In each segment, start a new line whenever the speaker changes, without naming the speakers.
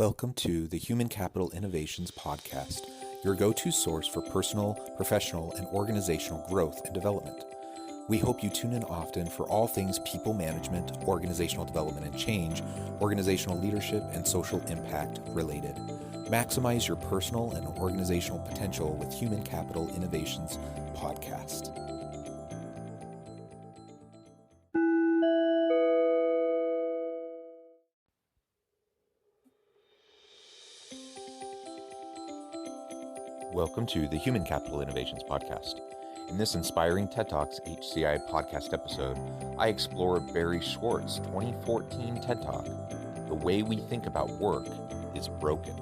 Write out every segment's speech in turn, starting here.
Welcome to the Human Capital Innovations Podcast, your go-to source for personal, professional, and organizational growth and development. We hope you tune in often for all things people management, organizational development and change, organizational leadership, and social impact related. Maximize your personal and organizational potential with Human Capital Innovations Podcast. Welcome to the Human Capital Innovations Podcast. In this inspiring TED Talks HCI podcast episode, I explore Barry Schwartz' 2014 TED Talk, The Way We Think About Work is Broken.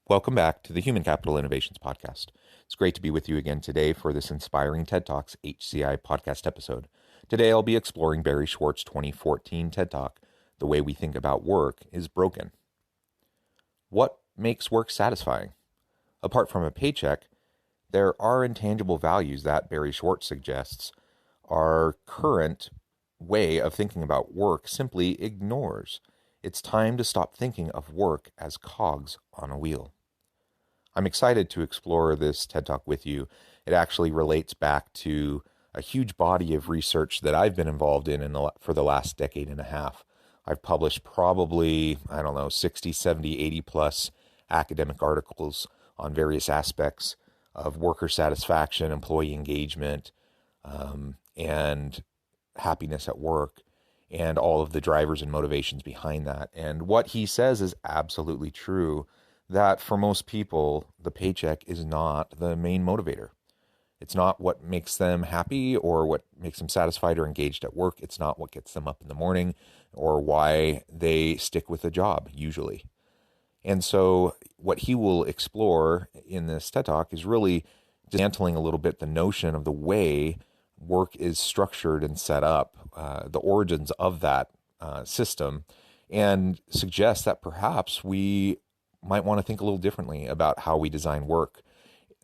Welcome back to the Human Capital Innovations Podcast. It's great to be with you again today for this inspiring TED Talks HCI podcast episode. Today I'll be exploring Barry Schwartz' 2014 TED Talk, The Way We Think About Work is Broken. What makes work satisfying? Apart from a paycheck, there are intangible values that Barry Schwartz suggests our current way of thinking about work simply ignores. It's time to stop thinking of work as cogs on a wheel. I'm excited to explore this TED Talk with you. It actually relates back to a huge body of research that I've been involved in for the last decade and a half. I've published probably, 60, 70, 80 plus academic articles on various aspects of worker satisfaction, employee engagement, and happiness at work, and all of the drivers and motivations behind that. And what he says is absolutely true, that for most people, the paycheck is not the main motivator. It's not what makes them happy or what makes them satisfied or engaged at work. It's not what gets them up in the morning or why they stick with a job, usually. And so what he will explore in this TED Talk is really dismantling a little bit the notion of the way work is structured and set up, the origins of that system, and suggest that perhaps we might want to think a little differently about how we design work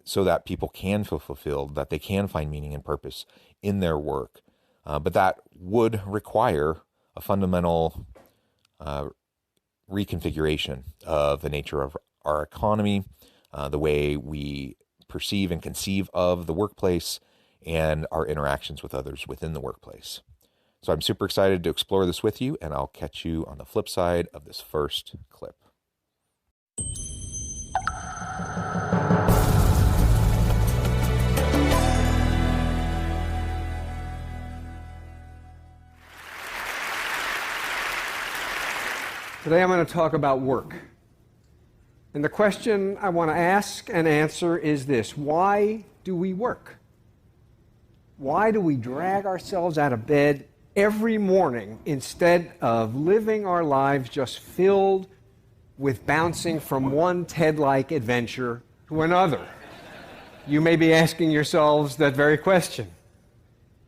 so that people can feel fulfilled, that they can find meaning and purpose in their work. But that would require a fundamental reconfiguration of the nature of our economy, the way we perceive and conceive of the workplace, and our interactions with others within the workplace. So I'm super excited to explore this with you, and I'll catch you on the flip side of this first clip.
Today I'm going to talk about work. And the question I want to ask and answer is this: why do we work? Why do we drag ourselves out of bed every morning instead of living our lives just filled with bouncing from one TED-like adventure to another? You may be asking yourselves that very question.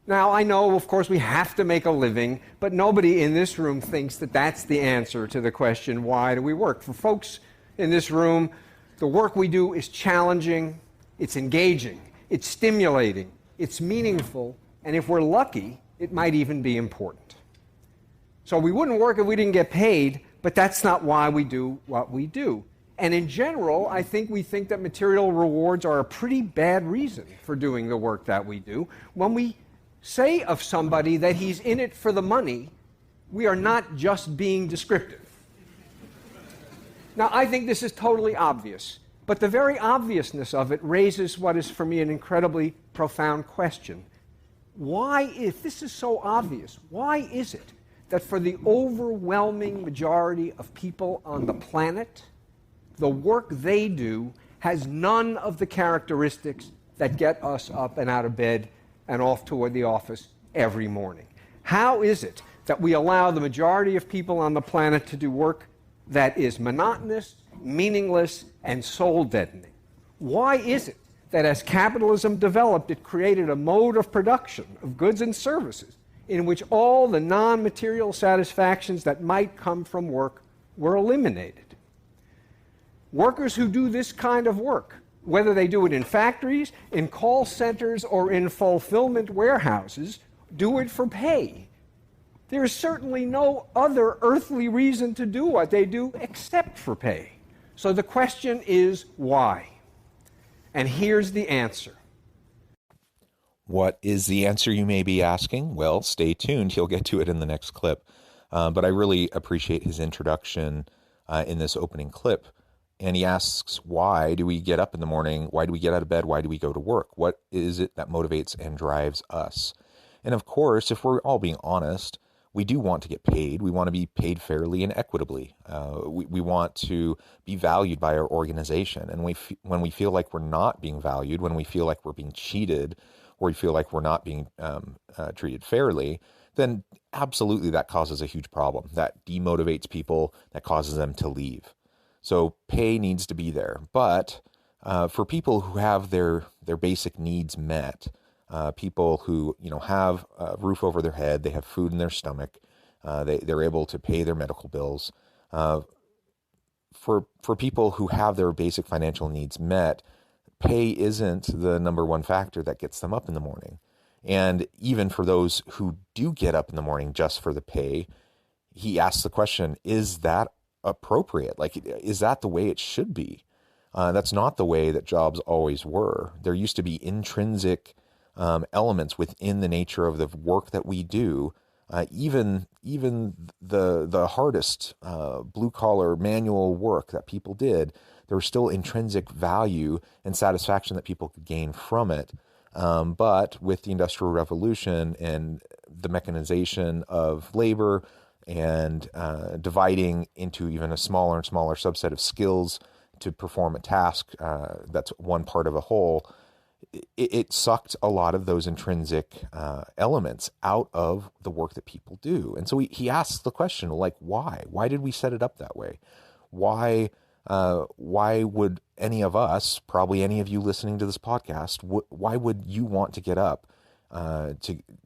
Now, I know, of course, we have to make a living, but nobody in this room thinks that that's the answer to the question, why do we work? For folks in this room, the work we do is challenging, it's engaging, it's stimulating, it's meaningful, and if we're lucky, it might even be important. So we wouldn't work if we didn't get paid, but that's not why we do what we do. And in general, I think we think that material rewards are a pretty bad reason for doing the work that we do. When we say of somebody that he's in it for the money, we are not just being descriptive. Now, I think this is totally obvious, but the very obviousness of it raises what is for me an incredibly profound question. Why, if this is so obvious, why is it that for the overwhelming majority of people on the planet, the work they do has none of the characteristics that get us up and out of bed and off toward the office every morning? How is it that we allow the majority of people on the planet to do work that is monotonous, meaningless, and soul-deadening? Why is it that as capitalism developed, it created a mode of production of goods and services in which all the non-material satisfactions that might come from work were eliminated. Workers who do this kind of work, whether they do it in factories, in call centers, or in fulfillment warehouses, do it for pay. There is certainly no other earthly reason to do what they do except for pay. So the question is, why? And here's the answer.
What is the answer, you may be asking? Well, stay tuned. He'll get to it in the next clip. But I really appreciate his introduction in this opening clip. And he asks, why do we get up in the morning? Why do we get out of bed? Why do we go to work? What is it that motivates and drives us? And of course, if we're all being honest, we do want to get paid. We want to be paid fairly and equitably. We want to be valued by our organization. And when we feel like we're not being valued, when we feel like we're being cheated, or we feel like we're not being treated fairly, then absolutely that causes a huge problem. That demotivates people, that causes them to leave. So pay needs to be there. But for people who have their basic needs met, people who have a roof over their head, they have food in their stomach, they're able to pay their medical bills. For people who have their basic financial needs met, pay isn't the number one factor that gets them up in the morning. And even for those who do get up in the morning just for the pay, he asks the question, is that appropriate? Like, is that the way it should be? That's not the way that jobs always were. There used to be intrinsic elements within the nature of the work that we do. Even the hardest blue collar manual work that people did, there was still intrinsic value and satisfaction that people could gain from it. But with the Industrial Revolution and the mechanization of labor and dividing into even a smaller and smaller subset of skills to perform a task that's one part of a whole, it sucked a lot of those intrinsic elements out of the work that people do. And so he asks the question, like, why? Why did we set it up that way? Why would any of us, probably any of you listening to this podcast, why would you want to get up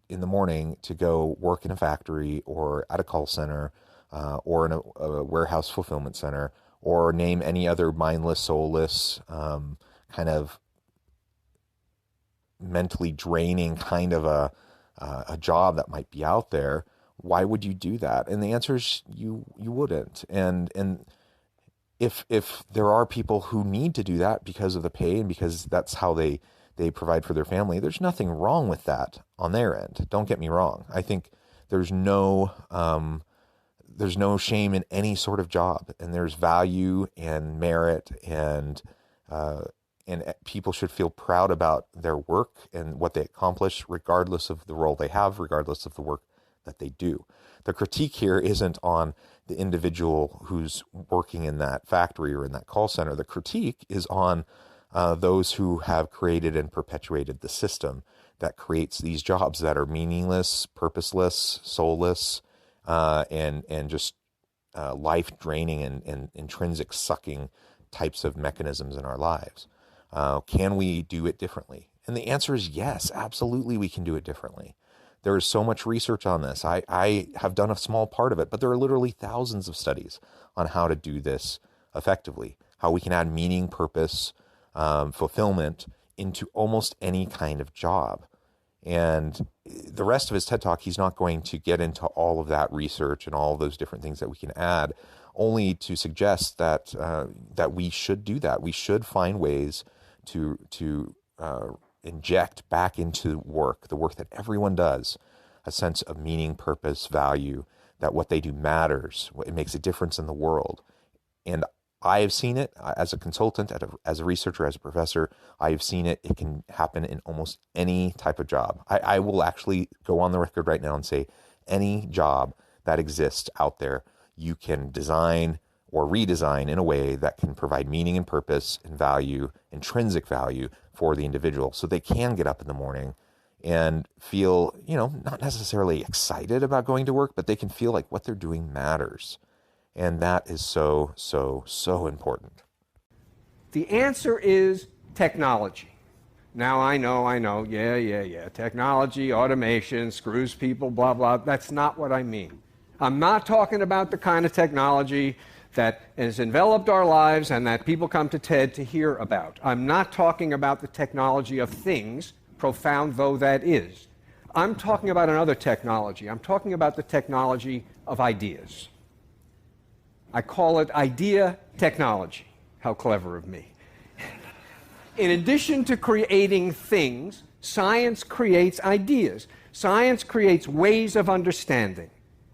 in the morning to go work in a factory or at a call center or in a warehouse fulfillment center, or name any other mindless, soulless, kind of mentally draining kind of a job that might be out there? Why would you do that? And the answer is you wouldn't. And if there are people who need to do that because of the pay and because that's how they provide for their family, there's nothing wrong with that on their end. Don't get me wrong. I think there's no shame in any sort of job, and there's value and merit, and people should feel proud about their work and what they accomplish, regardless of the role they have, regardless of the work that they do. The critique here isn't on the individual who's working in that factory or in that call center. The critique is on those who have created and perpetuated the system that creates these jobs that are meaningless, purposeless, soulless, and just life-draining and intrinsic sucking types of mechanisms in our lives. Can we do it differently? And the answer is yes, absolutely we can do it differently. There is so much research on this. I have done a small part of it, but there are literally thousands of studies on how to do this effectively, how we can add meaning, purpose, fulfillment into almost any kind of job. And the rest of his TED Talk, he's not going to get into all of that research and all of those different things that we can add, only to suggest that that we should do that. We should find ways to inject back into work, the work that everyone does, a sense of meaning, purpose, value, that what they do matters, it makes a difference in the world. And I have seen it as a consultant, as a researcher, as a professor. I have seen it. It can happen in almost any type of job. I will actually go on the record right now and say any job that exists out there, you can design or redesign in a way that can provide meaning and purpose and value, intrinsic value for the individual, so they can get up in the morning and feel, not necessarily excited about going to work, but they can feel like what they're doing matters. And that is so, so, so important.
The answer is technology. Now I know, yeah. Technology, automation, screws people, blah, blah. That's not what I mean. I'm not talking about the kind of technology that has enveloped our lives and that people come to TED to hear about. I'm not talking about the technology of things, profound though that is. I'm talking about another technology. I'm talking about the technology of ideas. I call it idea technology. How clever of me. In addition to creating things, science creates ideas. Science creates ways of understanding.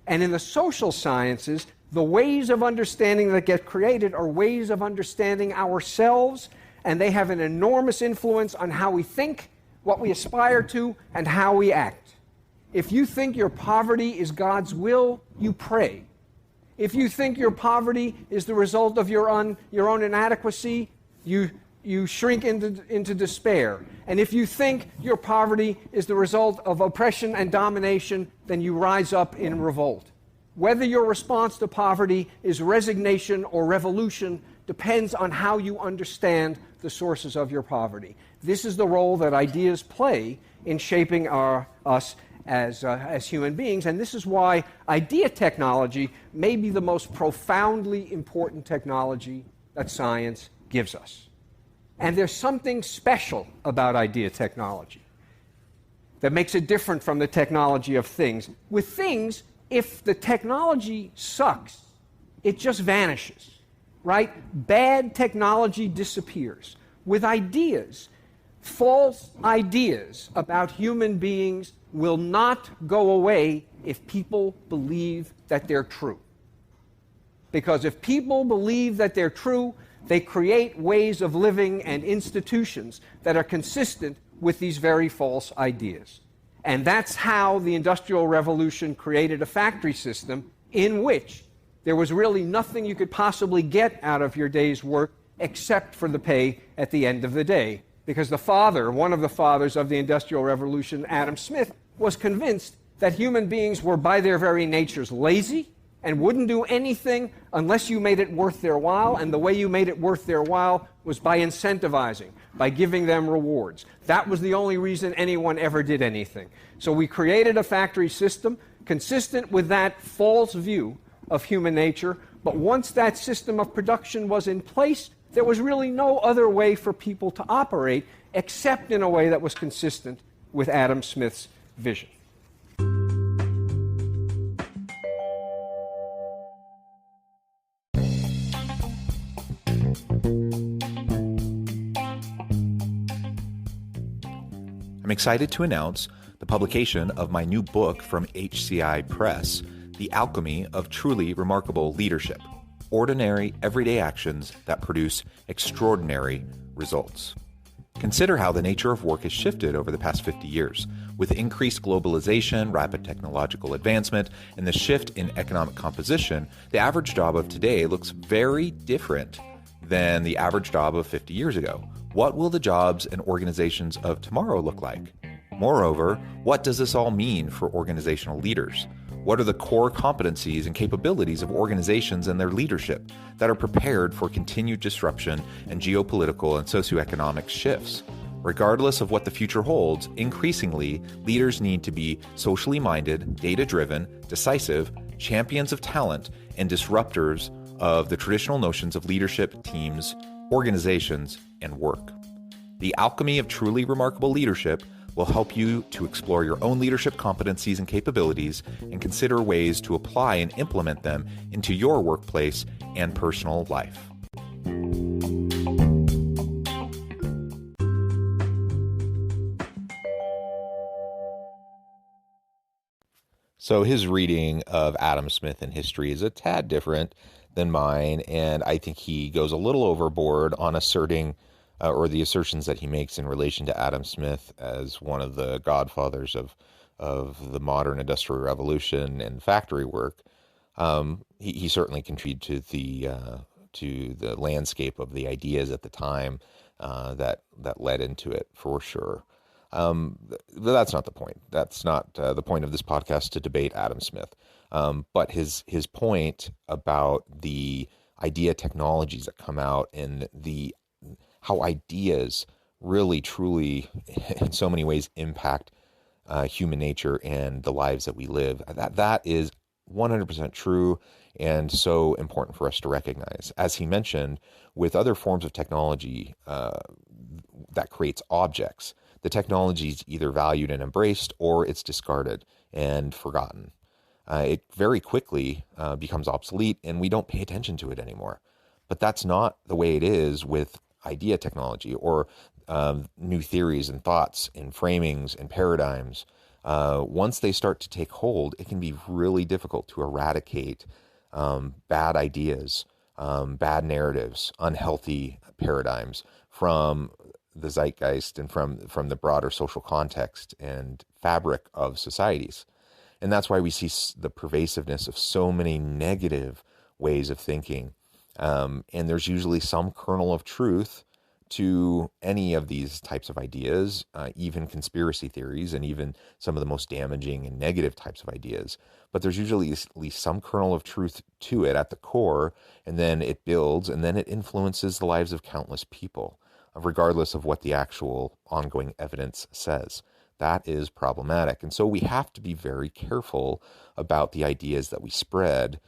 And in the social sciences, the ways of understanding that get created are ways of understanding ourselves, and they have an enormous influence on how we think, what we aspire to, and how we act. If you think your poverty is God's will, you pray. If you think your poverty is the result of your own inadequacy, you shrink into despair. And if you think your poverty is the result of oppression and domination, then you rise up in revolt. Whether your response to poverty is resignation or revolution depends on how you understand the sources of your poverty. This is the role that ideas play in shaping us as human beings, and this is why idea technology may be the most profoundly important technology that science gives us. And there's something special about idea technology that makes it different from the technology of things. With things, if the technology sucks, it just vanishes, right? Bad technology disappears. With ideas, false ideas about human beings will not go away if people believe that they're true. Because if people believe that they're true, they create ways of living and institutions that are consistent with these very false ideas. And that's how the Industrial Revolution created a factory system in which there was really nothing you could possibly get out of your day's work except for the pay at the end of the day. Because one of the fathers of the Industrial Revolution, Adam Smith, was convinced that human beings were by their very natures lazy and wouldn't do anything unless you made it worth their while, and the way you made it worth their while was by incentivizing, by giving them rewards. That was the only reason anyone ever did anything. So we created a factory system consistent with that false view of human nature, but once that system of production was in place, there was really no other way for people to operate except in a way that was consistent with Adam Smith's vision.
I'm excited to announce the publication of my new book from HCI Press, The Alchemy of Truly Remarkable Leadership: Ordinary, Everyday Actions That Produce Extraordinary Results. Consider how the nature of work has shifted over the past 50 years. With increased globalization, rapid technological advancement, and the shift in economic composition, the average job of today looks very different than the average job of 50 years ago. What will the jobs and organizations of tomorrow look like? Moreover, what does this all mean for organizational leaders? What are the core competencies and capabilities of organizations and their leadership that are prepared for continued disruption and geopolitical and socioeconomic shifts? Regardless of what the future holds, increasingly, leaders need to be socially minded, data-driven, decisive, champions of talent, and disruptors of the traditional notions of leadership, teams, organizations, and work. The Alchemy of Truly Remarkable Leadership will help you to explore your own leadership competencies and capabilities and consider ways to apply and implement them into your workplace and personal life. So his reading of Adam Smith in history is a tad different than mine, and I think he goes a little overboard on asserting or the assertions that he makes in relation to Adam Smith as one of the godfathers of the modern industrial revolution and factory work. He certainly contributed to the landscape of the ideas at the time that led into it, for sure. But that's not the point. That's not the point of this podcast, to debate Adam Smith. But his point about the idea technologies that come out and how ideas really, truly, in so many ways, impact human nature and the lives that we live. That is 100% true and so important for us to recognize. As he mentioned, with other forms of technology that creates objects, the technology is either valued and embraced or it's discarded and forgotten. It very quickly becomes obsolete and we don't pay attention to it anymore. But that's not the way it is with idea technology or new theories and thoughts and framings and paradigms. Once they start to take hold, it can be really difficult to eradicate bad ideas, bad narratives, unhealthy paradigms from the zeitgeist and from the broader social context and fabric of societies. And that's why we see the pervasiveness of so many negative ways of thinking. And there's usually some kernel of truth to any of these types of ideas, even conspiracy theories, and even some of the most damaging and negative types of ideas. But there's usually at least some kernel of truth to it at the core, and then it builds, and then it influences the lives of countless people, regardless of what the actual ongoing evidence says. That is problematic. And so we have to be very careful about the ideas that we spread,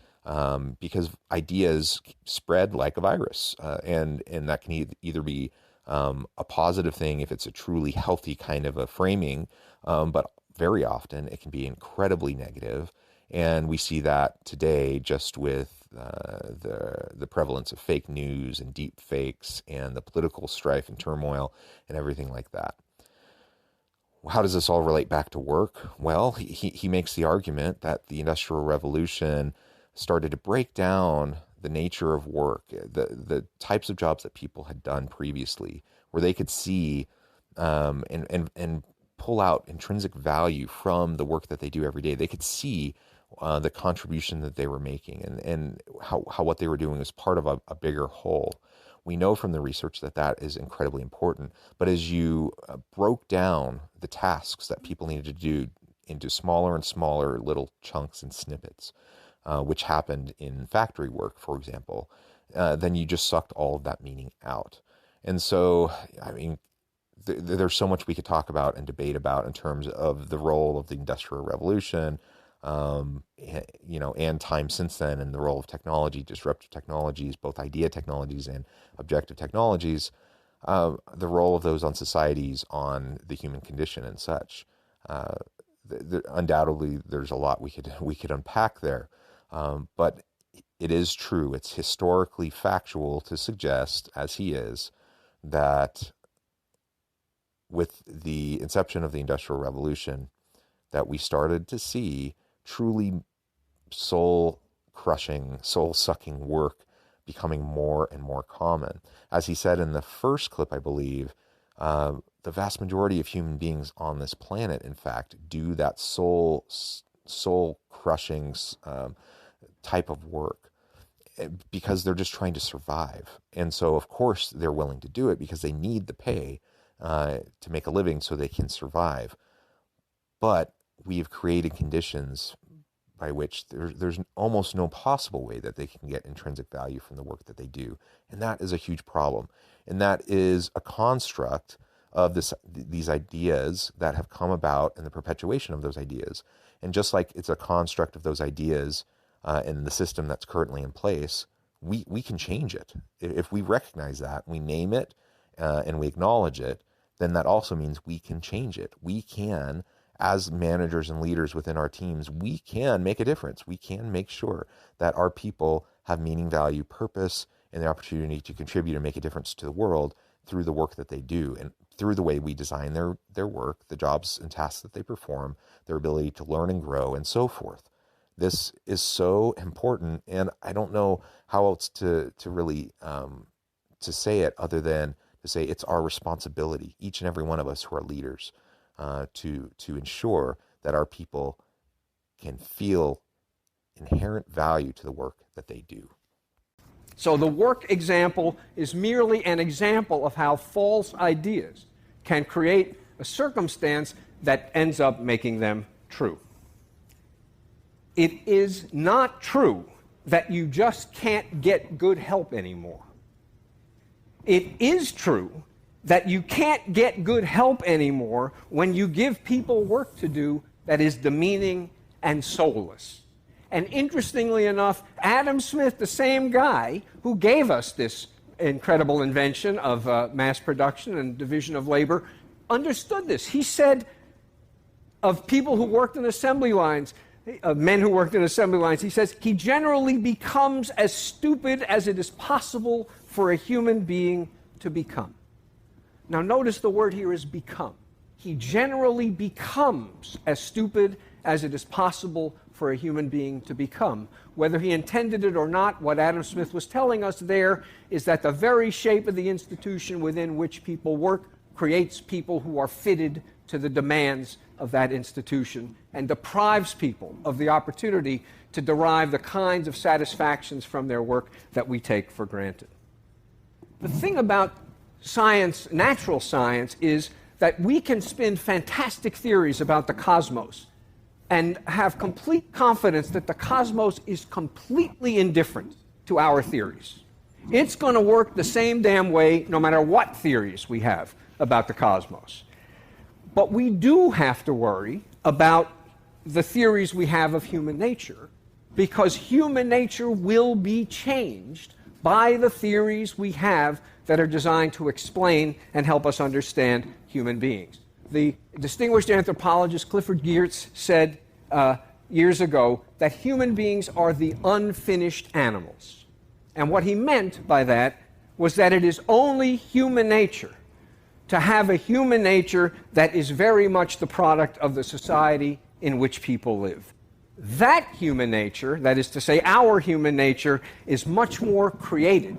because ideas spread like a virus, and that can either be a positive thing if it's a truly healthy kind of a framing, but very often it can be incredibly negative. And we see that today just with the prevalence of fake news and deep fakes and the political strife and turmoil and everything like that. How does this all relate back to work? Well, he makes the argument that the Industrial Revolution started to break down the nature of work, the types of jobs that people had done previously, where they could see and pull out intrinsic value from the work that they do every day. They could see the contribution that they were making and how what they were doing was part of a bigger whole. We know from the research that that is incredibly important. But as you broke down the tasks that people needed to do into smaller and smaller little chunks and snippets, which happened in factory work, for example, then you just sucked all of that meaning out. And so, I mean, there's so much we could talk about and debate about in terms of the role of the Industrial Revolution, and time since then, and the role of technology, disruptive technologies, both idea technologies and objective technologies, the role of those on societies, on the human condition and such. Undoubtedly, there's a lot we could unpack there, but it is true. It's historically factual to suggest, as he is, that with the inception of the Industrial Revolution, that we started to see truly soul-crushing, soul-sucking work becoming more and more common. As he said in the first clip, I believe, the vast majority of human beings on this planet, in fact, do that soul-crushing type of work because they're just trying to survive. And so, of course, they're willing to do it because they need the pay to make a living so they can survive. But we've created conditions by which there's almost no possible way that they can get intrinsic value from the work that they do. And that is a huge problem. And that is a construct of these ideas that have come about and the perpetuation of those ideas. And just like it's a construct of those ideas in the system that's currently in place, we can change it. If we recognize that, we name it, and we acknowledge it, then that also means we can change it. We can, as managers and leaders within our teams, we can make a difference. We can make sure that our people have meaning, value, purpose, and the opportunity to contribute and make a difference to the world through the work that they do and through the way we design their work, the jobs and tasks that they perform, their ability to learn and grow, and so forth. This is so important, and I don't know how else to really to say it other than to say it's our responsibility, each and every one of us who are leaders, to ensure that our people can feel inherent value to the work that they do.
So the work example is merely an example of how false ideas can create a circumstance that ends up making them true. It is not true that you just can't get good help anymore. It is true that you can't get good help anymore when you give people work to do that is demeaning and soulless. And interestingly enough, Adam Smith, the same guy who gave us this incredible invention of mass production and division of labor, understood this. He said of people who worked in assembly lines, men who worked in assembly lines, he says, he generally becomes as stupid as it is possible for a human being to become. Now notice the word here is become. He generally becomes as stupid as it is possible for a human being to become. Whether he intended it or not, what Adam Smith was telling us there is that the very shape of the institution within which people work creates people who are fitted to the demands of that institution and deprives people of the opportunity to derive the kinds of satisfactions from their work that we take for granted. The thing about science, natural science, is that we can spin fantastic theories about the cosmos and have complete confidence that the cosmos is completely indifferent to our theories. It's going to work the same damn way no matter what theories we have about the cosmos. But we do have to worry about the theories we have of human nature, because human nature will be changed by the theories we have that are designed to explain and help us understand human beings. The distinguished anthropologist Clifford Geertz said years ago that human beings are the unfinished animals. And what he meant by that was that it is only human nature to have a human nature that is very much the product of the society in which people live. That human nature, that is to say our human nature, is much more created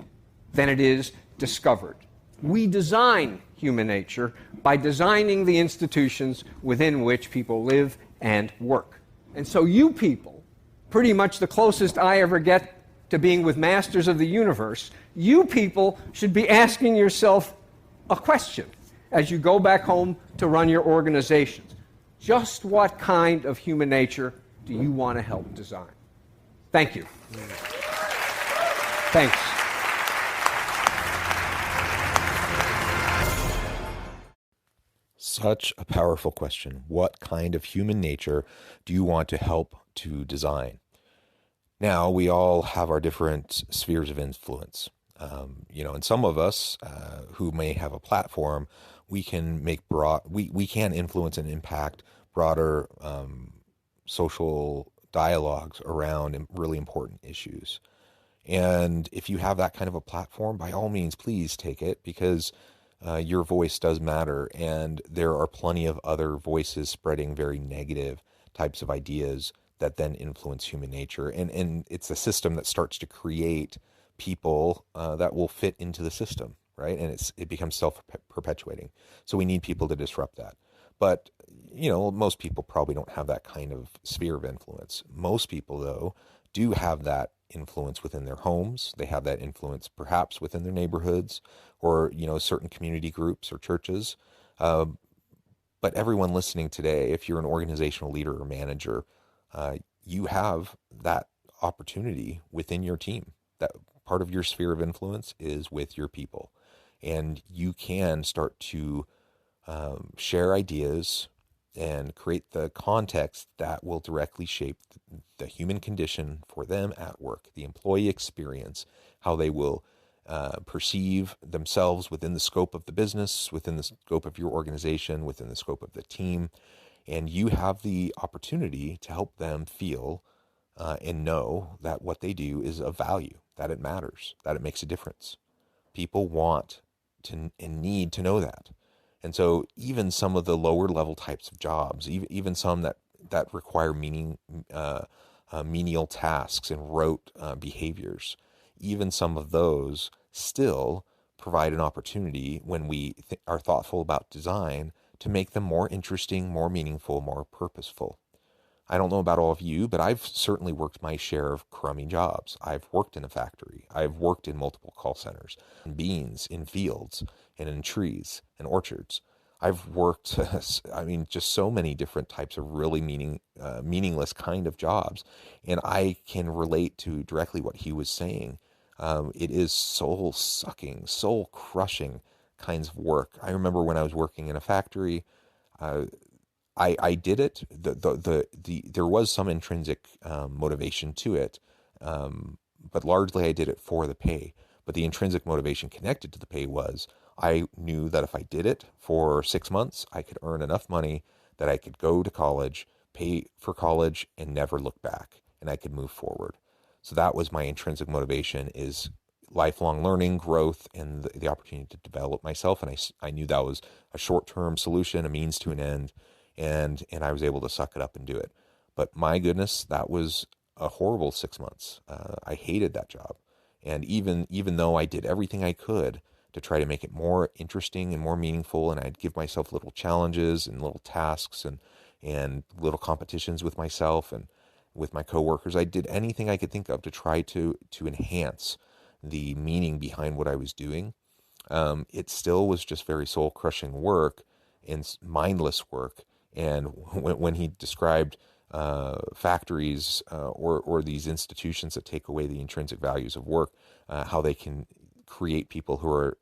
than it is discovered. We design human nature by designing the institutions within which people live and work. And so you people, pretty much the closest I ever get to being with masters of the universe, you people should be asking yourself a question as you go back home to run your organizations. Just what kind of human nature do you want to help design? Thank you. Thanks.
Such a powerful question. What kind of human nature do you want to help to design? Now, we all have our different spheres of influence. And some of us who may have a platform, we can make we can influence and impact broader social dialogues around really important issues. And if you have that kind of a platform, by all means, please take it, because your voice does matter, and there are plenty of other voices spreading very negative types of ideas that then influence human nature. And it's a system that starts to create people that will fit into the system, right? And it becomes self-perpetuating. So we need people to disrupt that. But, most people probably don't have that kind of sphere of influence. Most people, though, do have that influence within their homes. They have that influence perhaps within their neighborhoods or, certain community groups or churches. But everyone listening today, if you're an organizational leader or manager, you have that opportunity within your team. That part of your sphere of influence is with your people. And you can start to share ideas and create the context that will directly shape the human condition for them at work, the employee experience, how they will perceive themselves within the scope of the business, within the scope of your organization, within the scope of the team. And you have the opportunity to help them feel and know that what they do is of value, that it matters, that it makes a difference. People want to and need to know that. And so even some of the lower level types of jobs, even some that require menial tasks and rote behaviors, even some of those still provide an opportunity when we are thoughtful about design to make them more interesting, more meaningful, more purposeful. I don't know about all of you, but I've certainly worked my share of crummy jobs. I've worked in a factory. I've worked in multiple call centers, in beans, in fields, and in trees and orchards. I've worked, just so many different types of really meaningless kind of jobs. And I can relate to directly what he was saying. It is soul-sucking, soul-crushing kinds of work. I remember when I was working in a factory, I did it. There was some intrinsic motivation to it, but largely I did it for the pay. But the intrinsic motivation connected to the pay was I knew that if I did it for 6 months, I could earn enough money that I could go to college, pay for college, and never look back, and I could move forward. So that was my intrinsic motivation: is lifelong learning, growth, and the opportunity to develop myself. And I knew that was a short-term solution, a means to an end, and I was able to suck it up and do it. But my goodness, that was a horrible 6 months. I hated that job. And even though I did everything I could to try to make it more interesting and more meaningful, and I'd give myself little challenges and little tasks and little competitions with myself and with my coworkers, I did anything I could think of to try to enhance the meaning behind what I was doing. It still was just very soul-crushing work and mindless work. And when he described factories or these institutions that take away the intrinsic values of work, how they can create people who are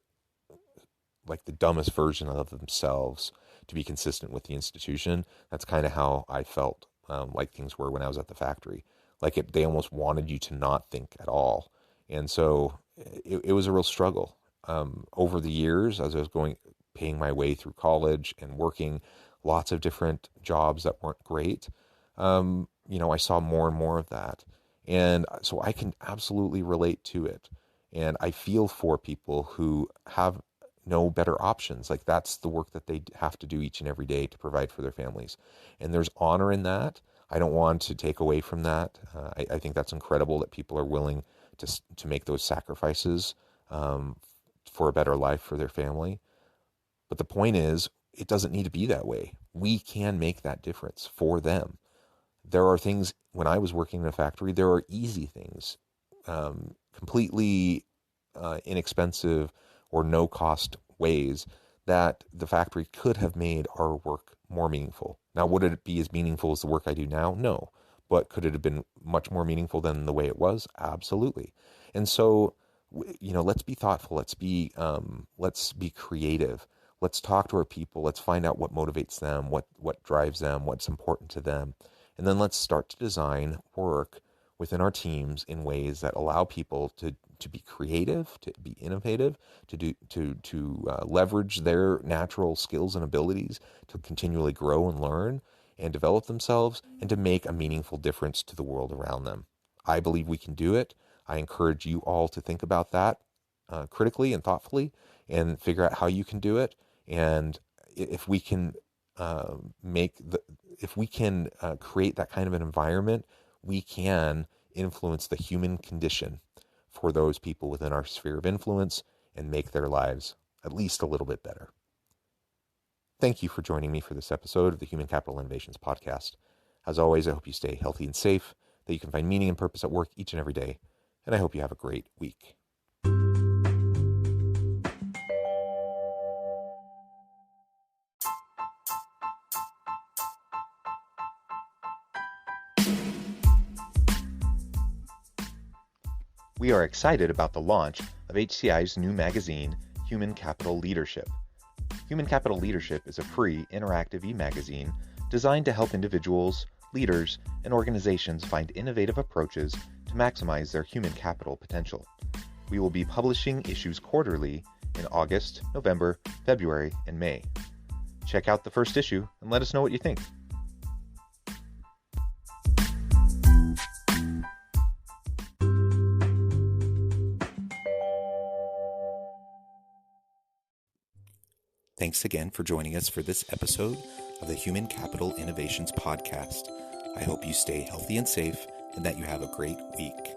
like the dumbest version of themselves to be consistent with the institution, that's kind of how I felt like things were when I was at the factory. Like they almost wanted you to not think at all. And so it was a real struggle. Over the years, as I was paying my way through college and working lots of different jobs that weren't great, I saw more and more of that. And so I can absolutely relate to it. And I feel for people who have no better options. Like that's the work that they have to do each and every day to provide for their families. And there's honor in that. I don't want to take away from that. I think that's incredible that people are willing to make those sacrifices for a better life for their family. But the point is, it doesn't need to be that way. We can make that difference for them. There are things, when I was working in a factory, there are easy things, completely inexpensive or no-cost ways that the factory could have made our work more meaningful. Now, would it be as meaningful as the work I do now? No. But could it have been much more meaningful than the way it was? Absolutely. And so, let's be thoughtful. Let's be creative. Let's talk to our people. Let's find out what motivates them, what drives them, what's important to them. And then let's start to design work within our teams in ways that allow people to be creative, to be innovative, to leverage their natural skills and abilities to continually grow and learn and develop themselves, and to make a meaningful difference to the world around them. I believe we can do it. I encourage you all to think about that critically and thoughtfully, and figure out how you can do it. And if we can create that kind of an environment, we can influence the human condition for those people within our sphere of influence and make their lives at least a little bit better. Thank you for joining me for this episode of the Human Capital Innovations Podcast. As always, I hope you stay healthy and safe, that you can find meaning and purpose at work each and every day, and I hope you have a great week. We are excited about the launch of HCI's new magazine, Human Capital Leadership. Human Capital Leadership is a free, interactive e-magazine designed to help individuals, leaders, and organizations find innovative approaches to maximize their human capital potential. We will be publishing issues quarterly in August, November, February, and May. Check out the first issue and let us know what you think. Thanks again for joining us for this episode of the Human Capital Innovations Podcast. I hope you stay healthy and safe and that you have a great week.